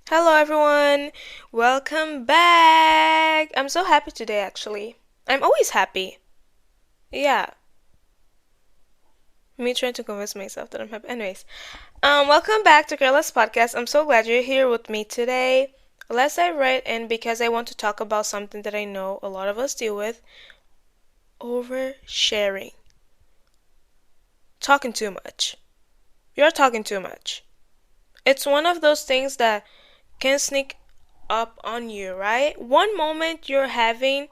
Hello, everyone. Welcome back. I'm so happy today, actually. I'm always happy. Yeah, me trying to convince myself that I'm happy. Anyways, welcome back to Careless Podcast. I'm so glad you're here with me today. Let's dive right in because I want to talk about something that I know a lot of us deal with: oversharing. Talking too much. You're talking too much. It's one of those things that can sneak up on you, right? One moment you're having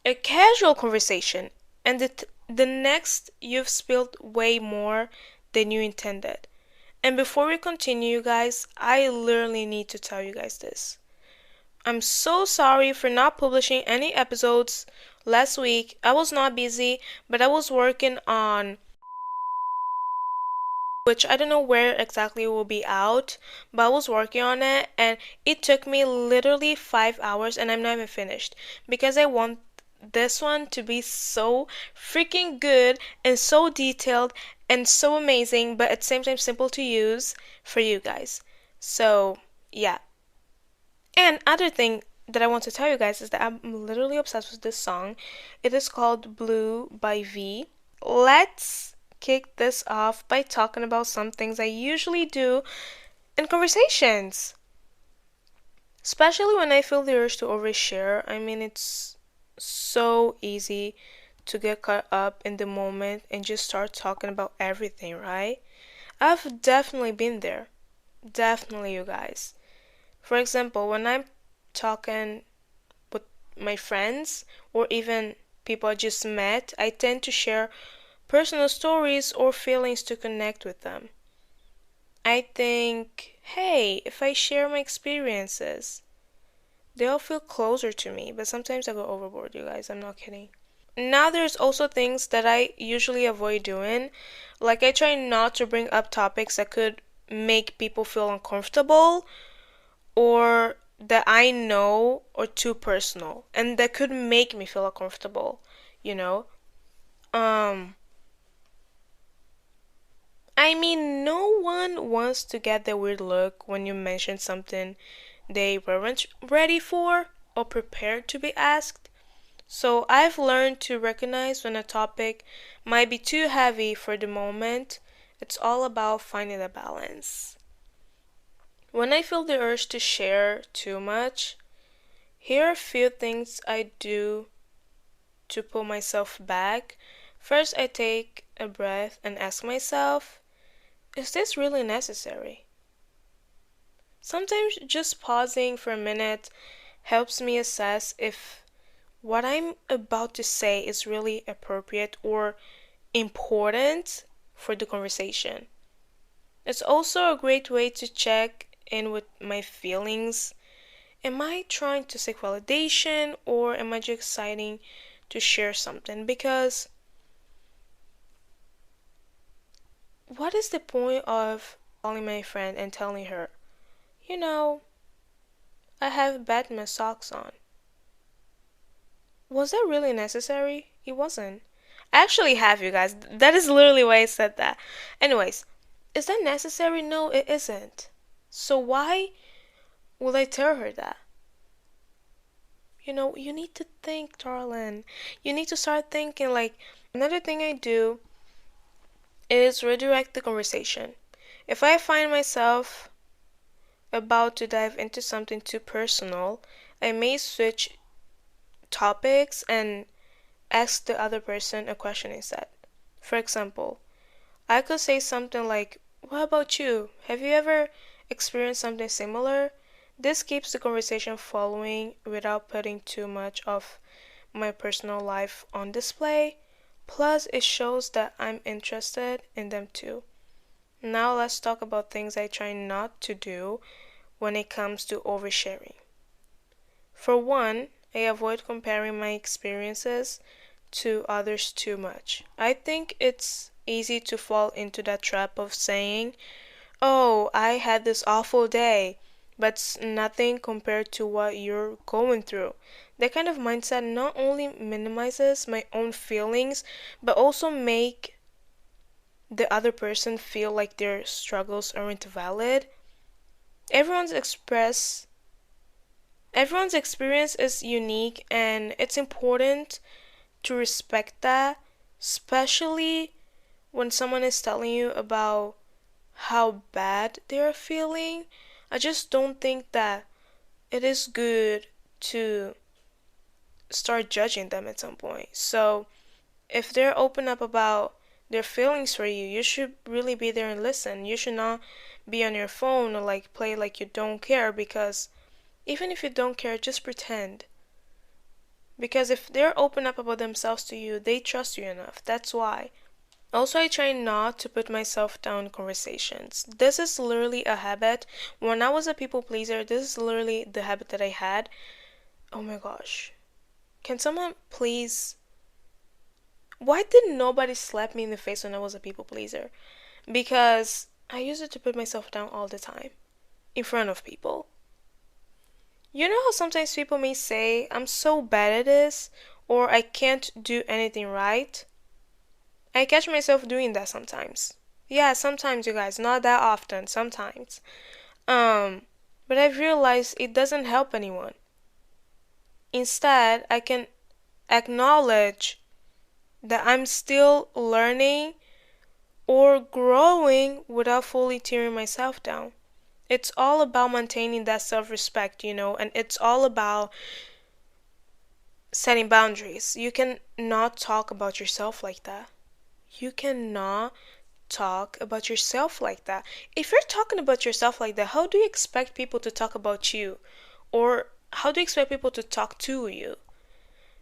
a casual conversation, and the next you've spilled way more than you intended. And before we continue, guys, I literally need to tell you guys this. I'm so sorry for not publishing any episodes last week. I was not busy, but I was working on which I don't know where exactly it will be out, but I was working on it and it took me literally 5 hours and I'm not even finished because I want this one to be so freaking good and so detailed and so amazing, but at the same time simple to use for you guys. So, yeah. And other thing that I want to tell you guys is that I'm literally obsessed with this song. It is called Blue by V. Let's kick this off by talking about some things I usually do in conversations. Especially when I feel the urge to overshare. I mean, it's so easy to get caught up in the moment and just start talking about everything, right? I've definitely been there. Definitely, you guys. For example, when I'm talking with my friends or even people I just met, I tend to share personal stories or feelings to connect with them. I think, hey, if I share my experiences, they'll feel closer to me, but sometimes I go overboard, you guys. I'm not kidding. Now, there's also things that I usually avoid doing. Like, I try not to bring up topics that could make people feel uncomfortable or that I know are too personal and that could make me feel uncomfortable, you know? Um, I mean, no one wants to get the weird look when you mention something they weren't ready for or prepared to be asked. So I've learned to recognize when a topic might be too heavy for the moment. It's all about finding a balance. When I feel the urge to share too much, here are a few things I do to pull myself back. First, I take a breath and ask myself, is this really necessary? Sometimes just pausing for a minute helps me assess if what I'm about to say is really appropriate or important for the conversation. It's also a great way to check in with my feelings. Am I trying to seek validation or am I just exciting to share something? Because what is the point of calling my friend and telling her, you know, I have Batman socks on? Was that really necessary? It wasn't. I actually have, you guys. That is literally why I said that. Anyways, is that necessary? No, it isn't. So why would I tell her that? You know, you need to think, darling. You need to start thinking. Like, another thing I do is redirect the conversation. If I find myself about to dive into something too personal, I may switch topics and ask the other person a question instead. For example, I could say something like, what about you? Have you ever experienced something similar? This keeps the conversation flowing without putting too much of my personal life on display. Plus, it shows that I'm interested in them too. Now, let's talk about things I try not to do when it comes to oversharing. For one, I avoid comparing my experiences to others too much. I think it's easy to fall into that trap of saying, oh, I had this awful day, but it's nothing compared to what you're going through. That kind of mindset not only minimizes my own feelings, but also make the other person feel like their struggles aren't valid. Everyone's express everyone's experience is unique, and it's important to respect that, especially when someone is telling you about how bad they're feeling. I just don't think that it is good to start judging them at some point. So if they're open up about their feelings for you, you should really be there and listen. You should not be on your phone or like play like you don't care, because even if you don't care, just pretend. Because if they're open up about themselves to you, they trust you enough. That's why. Also, I try not to put myself down in conversations. This is literally a habit. When I was a people pleaser, this is literally the habit that I had. Oh my gosh. Can someone please. Why did nobody slap me in the face when I was a people pleaser? Because I used it to put myself down all the time in front of people. You know how sometimes people may say, I'm so bad at this, or I can't do anything right? I catch myself doing that sometimes. Yeah, sometimes, you guys, not that often, sometimes. But I've realized it doesn't help anyone. Instead, I can acknowledge that I'm still learning or growing without fully tearing myself down. It's all about maintaining that self respect, and it's all about setting boundaries. You can not talk about yourself like that. You cannot talk about yourself like that. If you're talking about yourself like that, how do you expect people to talk about you? Or how do you expect people to talk to you?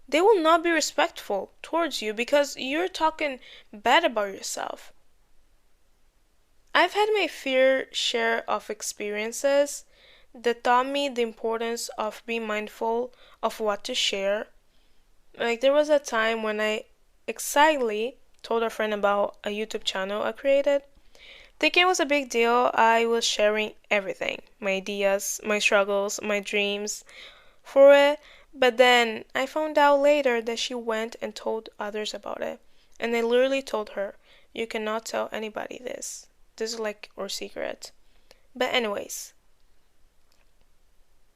They will not be respectful towards you because you're talking bad about yourself. I've had my fair share of experiences that taught me the importance of being mindful of what to share. Like, there was a time when I excitedly told a friend about a YouTube channel I created. Thinking it was a big deal, I was sharing everything, my ideas, my struggles, my dreams for it. But then I found out later that she went and told others about it. And I literally told her, you cannot tell anybody this. This is like our secret. But anyways,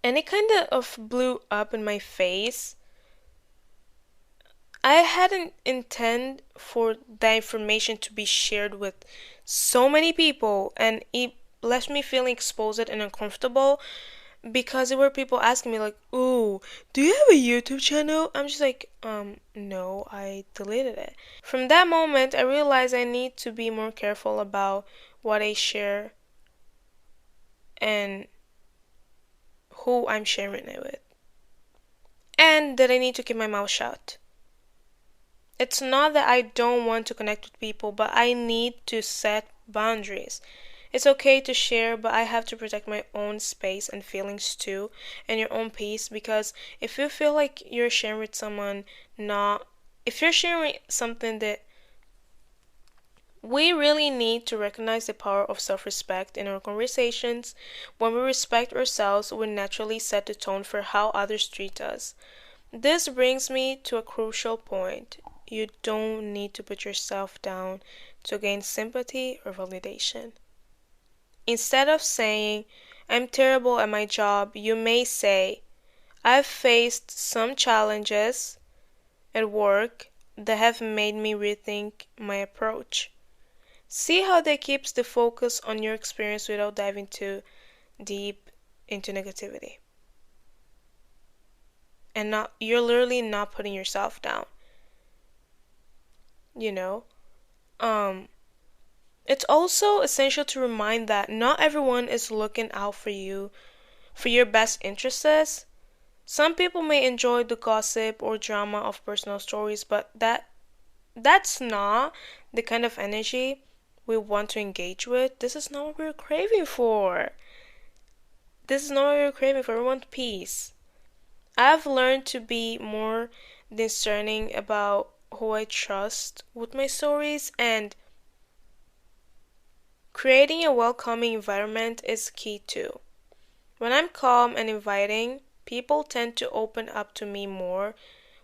and it kind of blew up in my face. I hadn't intended for that information to be shared with so many people, and it left me feeling exposed and uncomfortable because there were people asking me like, "Ooh, do you have a YouTube channel?" I'm just like, no, I deleted it. From that moment, I realized I need to be more careful about what I share and who I'm sharing it with, and that I need to keep my mouth shut. It's not that I don't want to connect with people, but I need to set boundaries. It's okay to share, but I have to protect my own space and feelings too, and your own peace, because if you feel like you're sharing with someone, not if you're sharing something that we really need to recognize the power of self-respect in our conversations. When we respect ourselves, we naturally set the tone for how others treat us. This brings me to a crucial point. You don't need to put yourself down to gain sympathy or validation. Instead of saying, I'm terrible at my job, you may say, I've faced some challenges at work that have made me rethink my approach. See how that keeps the focus on your experience without diving too deep into negativity. And not you're literally not putting yourself down. You know? It's also essential to remind that not everyone is looking out for you for your best interests. Some people may enjoy the gossip or drama of personal stories, but that's not the kind of energy we want to engage with. This is not what we're craving for. This is not what we're craving for. We want peace. I've learned to be more discerning about who I trust with my stories, and creating a welcoming environment is key too. When I'm calm and inviting, people tend to open up to me more,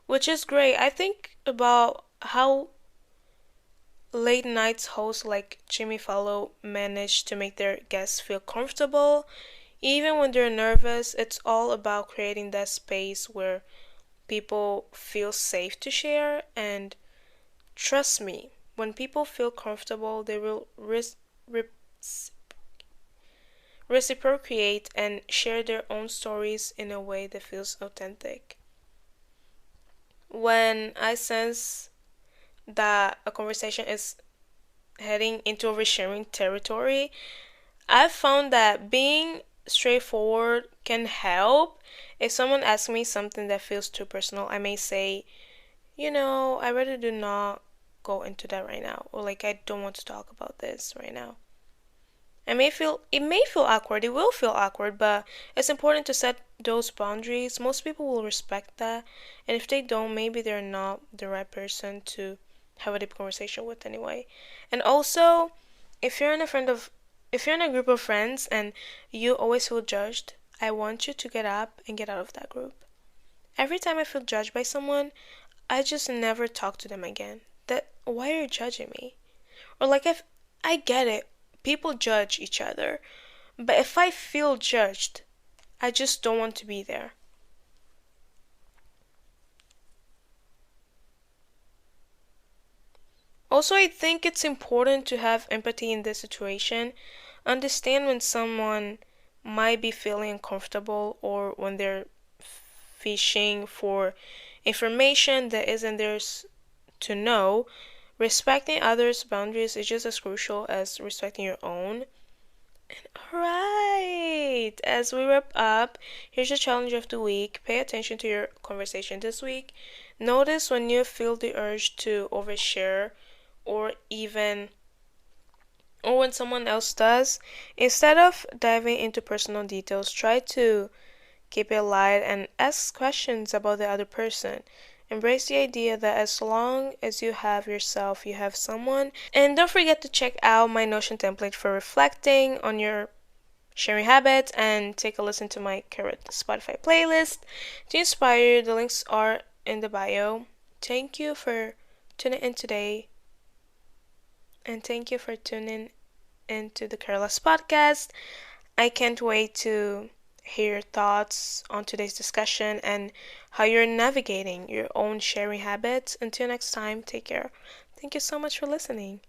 which is great. I think about how late nights hosts like Jimmy Fallon manage to make their guests feel comfortable Even when they're nervous, it's all about creating that space where people feel safe to share. And trust me, when people feel comfortable, they will reciprocate and share their own stories in a way that feels authentic. When I sense that a conversation is heading into oversharing territory, I've found that being straightforward can help. If someone asks me something that feels too personal, I may say, I rather do not go into that right now, or like I don't want to talk about this right now. It may feel awkward, it will feel awkward, but it's important to set those boundaries. Most people will respect that, and if they don't, maybe they're not the right person to have a deep conversation with anyway. And also, if you're in a friend of if you're in a group of friends and you always feel judged, I want you to get up and get out of that group. Every time I feel judged by someone, I just never talk to them again. That why are you judging me? Or like if I get it, people judge each other, but if I feel judged, I just don't want to be there. Also, I think it's important to have empathy in this situation. Understand when someone might be feeling uncomfortable or when they're fishing for information that isn't theirs to know. Respecting others' boundaries is just as crucial as respecting your own. Alright, as we wrap up, here's your challenge of the week. Pay attention to your conversation this week. Notice when you feel the urge to overshare or even or when someone else does. Instead of diving into personal details, try to keep it light and ask questions about the other person. Embrace the idea that as long as you have yourself, you have someone. And don't forget to check out my Notion template for reflecting on your sharing habits and take a listen to my current Spotify playlist to inspire you. The links are in the bio. Thank you for tuning in today. And thank you for tuning into the Careless podcast. I can't wait to hear your thoughts on today's discussion and how you're navigating your own sharing habits. Until next time, take care. Thank you so much for listening.